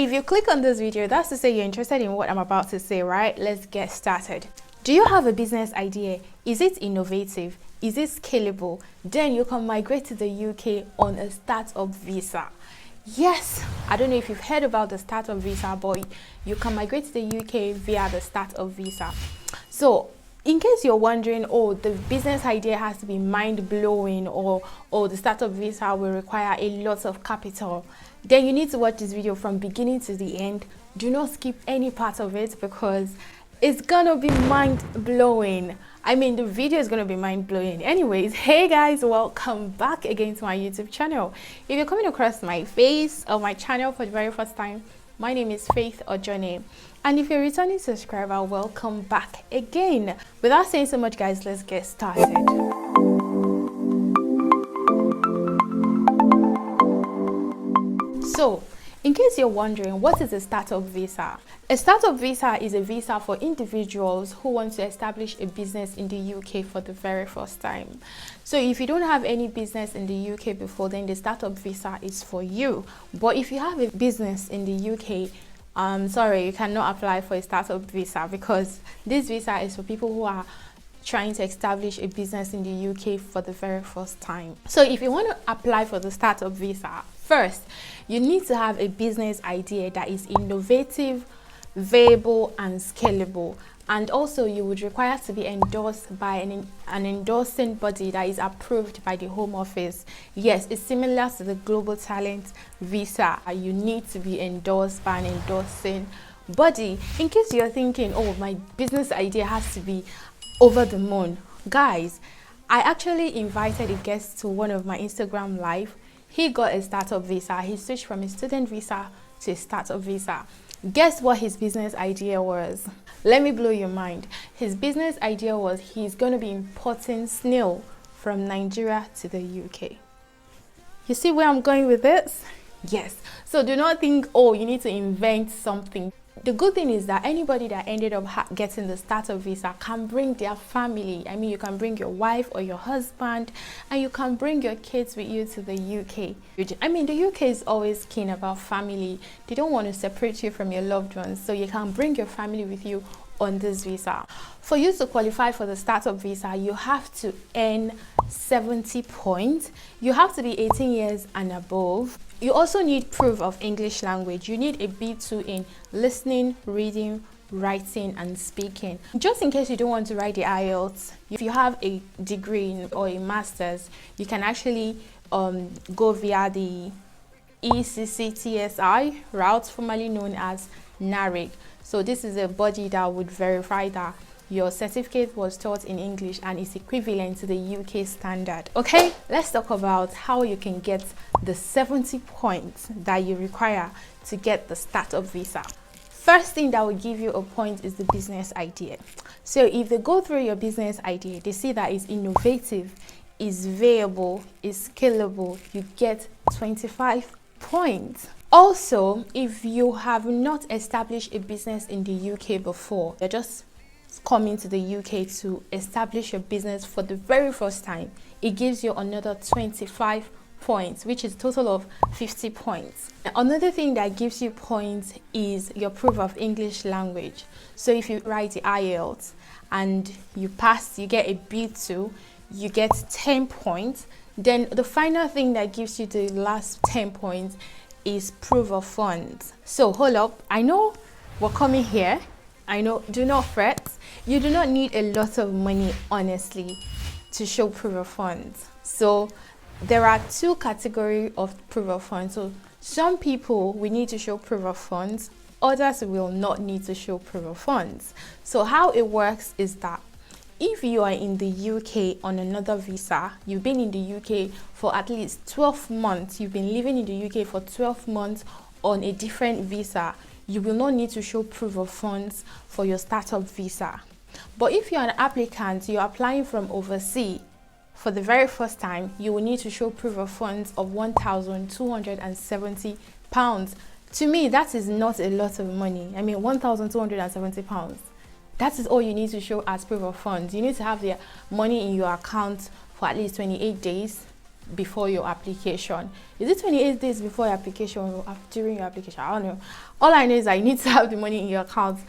If you click on this video, that's to say you're interested in what I'm about to say, right? Let's get started. Do you have a business idea? Is it innovative? Is it scalable? Then you can migrate to the UK on a startup visa. Yes, I don't know if you've heard about the startup visa, but you can migrate to the UK via the startup visa. So in case you're wondering, oh, the business idea has to be mind-blowing, or the startup visa will require a lot of capital, then you need to watch this video from beginning to the end. Do not skip any part of it because it's gonna be mind-blowing. I mean, the video is gonna be mind-blowing. Anyways, hey guys, welcome back again to my YouTube channel. If you're coming across my face or my channel for the very first time, my name is Faith Ojone, and if you're a returning subscriber, welcome back again. Without saying so much, guys, let's get started. So, in case you're wondering, what is a startup visa? A startup visa is a visa for individuals who want to establish a business in the UK for the very first time. So if you don't have any business in the UK before, then the startup visa is for you. But if you have a business in the UK, sorry, you cannot apply for a startup visa because this visa is for people who are trying to establish a business in the UK for the very first time. So if you want to apply for the startup visa, first, you need to have a business idea that is innovative, viable, and scalable. And also, you would require to be endorsed by an endorsing body that is approved by the Home Office. Yes, it's similar to the Global Talent Visa. You need to be endorsed by an endorsing body. In case you're thinking, oh, my business idea has to be over the moon. Guys, I actually invited a guest to one of my Instagram live. He got a startup visa. He switched from a student visa to a startup visa. Guess what his business idea was? Let me blow your mind. His business idea was he's going to be importing snail from Nigeria to the UK. You see where I'm going with this? Yes. So do not think, oh, you need to invent something. The good thing is that anybody that ended up getting the startup visa can bring their family. I mean, you can bring your wife or your husband, and you can bring your kids with you to the UK. I mean, the UK is always keen about family. They don't want to separate you from your loved ones, so you can bring your family with you on this visa. For you to qualify for the startup visa, you have to earn 70 points. You have to be 18 years and above. You also need proof of English language. You need a B2 in listening, reading, writing, and speaking. Just in case you don't want to write the IELTS, if you have a degree or a master's, you can actually go via the ECCTSI route, formerly known as NARIC. So this is a body that would verify that your certificate was taught in English and is equivalent to the UK standard. Okay, let's talk about how you can get the 70 points that you require to get the startup visa. First thing that will give you a point is the business idea. So if they go through your business idea, they see that it's innovative, is viable, is scalable, you get 25 points. Also, if you have not established a business in the UK before, you're just coming to the UK to establish your business for the very first time, it gives you another 25 points, which is a total of 50 points. Another thing that gives you points is your proof of English language. So if you write the IELTS and you pass, you get a B2, you get 10 points. Then the final thing that gives you the last 10 points is proof of funds. So hold up, I know we're coming here. I know, do not fret. You do not need a lot of money, honestly, to show proof of funds. So there are two categories of proof of funds. So some people will need to show proof of funds, others will not need to show proof of funds. So how it works is that if you are in the UK on another visa, you've been in the UK for at least 12 months, you've been living in the UK for 12 months on a different visa, you will not need to show proof of funds for your startup visa. But if you're an applicant, you're applying from overseas for the very first time, you will need to show proof of funds of £1,270. To me, that is not a lot of money. I mean, £1,270. That is all you need to show as proof of funds. You need to have the money in your account for at least 28 days. before your application. Is it 28 days before your application or during your application? I don't know. All I know is that you need to have the money in your account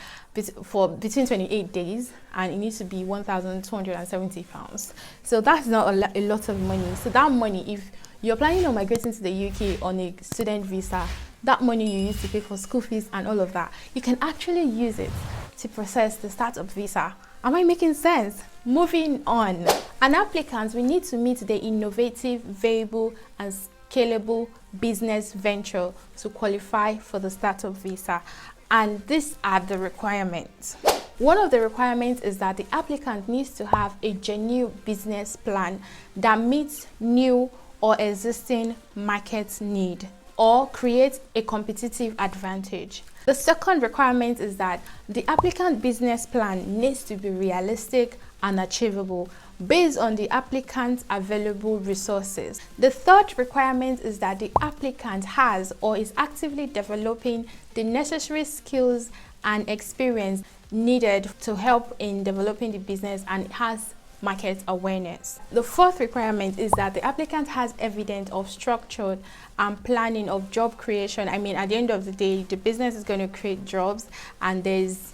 for between 28 days, and it needs to be £1,270. So that's not a lot of money. So that money, if you're planning on migrating to the UK on a student visa, that money you use to pay for school fees and all of that, you can actually use it to process the startup visa. Am I making sense? Moving on. An applicant will need to meet the innovative, viable, and scalable business venture to qualify for the startup visa. And these are the requirements. One of the requirements is that the applicant needs to have a genuine business plan that meets new or existing market need or creates a competitive advantage. The second requirement is that the applicant business plan needs to be realistic and achievable based on the applicant's available resources. The third requirement is that the applicant has or is actively developing the necessary skills and experience needed to help in developing the business and has market awareness. The fourth requirement is that the applicant has evidence of structured and planning of job creation. I mean, at the end of the day, the business is going to create jobs and there's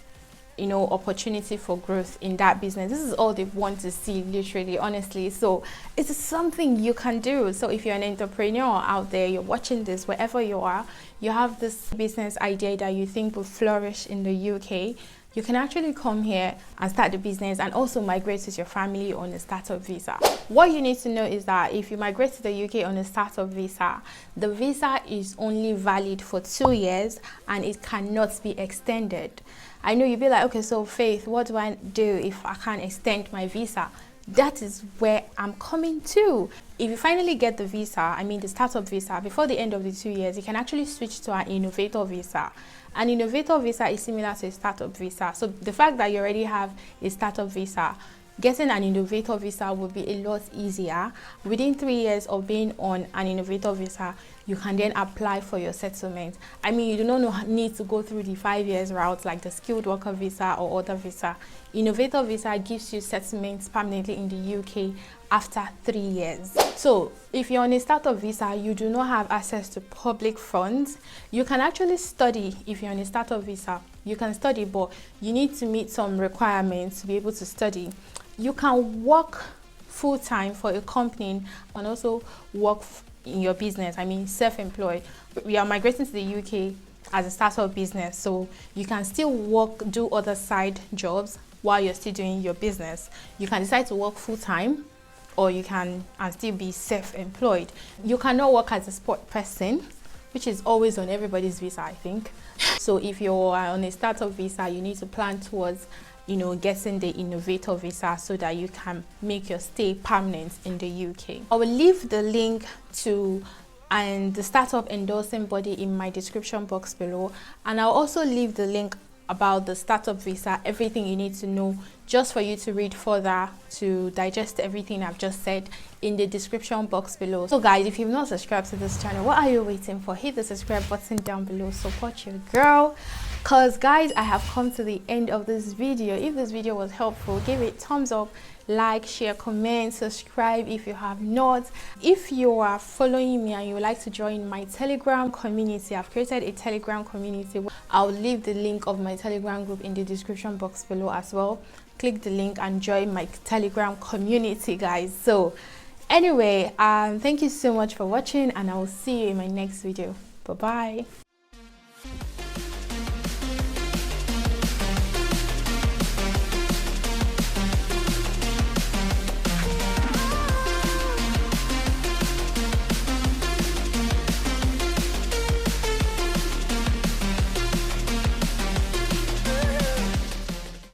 opportunity for growth in that business. This is all they want to see, literally, honestly. So it's something you can do. So if you're an entrepreneur out there, you're watching this, wherever you are, you have this business idea that you think will flourish in the UK, you can actually come here and start the business and also migrate with your family on a startup visa. What you need to know is that if you migrate to the UK on a startup visa, the visa is only valid for 2 years and it cannot be extended. I know you'll be like, okay, so Faith, what do I do if I can't extend my visa? That is where I'm coming to. If you finally get the visa, I mean the startup visa, before the end of the 2 years, you can actually switch to an innovator visa. An innovator visa is similar to a startup visa. So the fact that you already have a startup visa, getting an innovator visa will be a lot easier. Within 3 years of being on an innovator visa, you can then apply for your settlement. I mean, you do not need to go through the 5 years route like the skilled worker visa or other visa. Innovator visa gives you settlements permanently in the UK after 3 years. So if you're on a startup visa, you do not have access to public funds. You can actually study. If you're on a startup visa, you can study, but you need to meet some requirements to be able to study. You can work full-time for a company and also work in your business. I mean, self-employed. We are migrating to the UK as a startup business, so you can still work, do other side jobs while you're still doing your business. You can decide to work full-time, or you can still be self-employed. You cannot work as a sport person, which is always on everybody's visa, I think. So if you're on a startup visa, you need to plan towards getting the innovator visa so that you can make your stay permanent in the UK. I will leave the link to the startup endorsing body in my description box below, and I'll also leave the link about the startup visa, everything you need to know just for you to read further, to digest everything I've just said, in the description box below. So guys, if you've not subscribed to this channel, what are you waiting for? Hit the subscribe button down below, support your girl. Cause guys, I have come to the end of this video. If this video was helpful, give it thumbs up, like, share, comment, subscribe if you have not. If you are following me and you would like to join my Telegram community, I've created a Telegram community. I'll leave the link of my Telegram group in the description box below as well. Click the link and join my Telegram community, guys. So anyway, thank you so much for watching, and I will see you in my next video. Bye bye.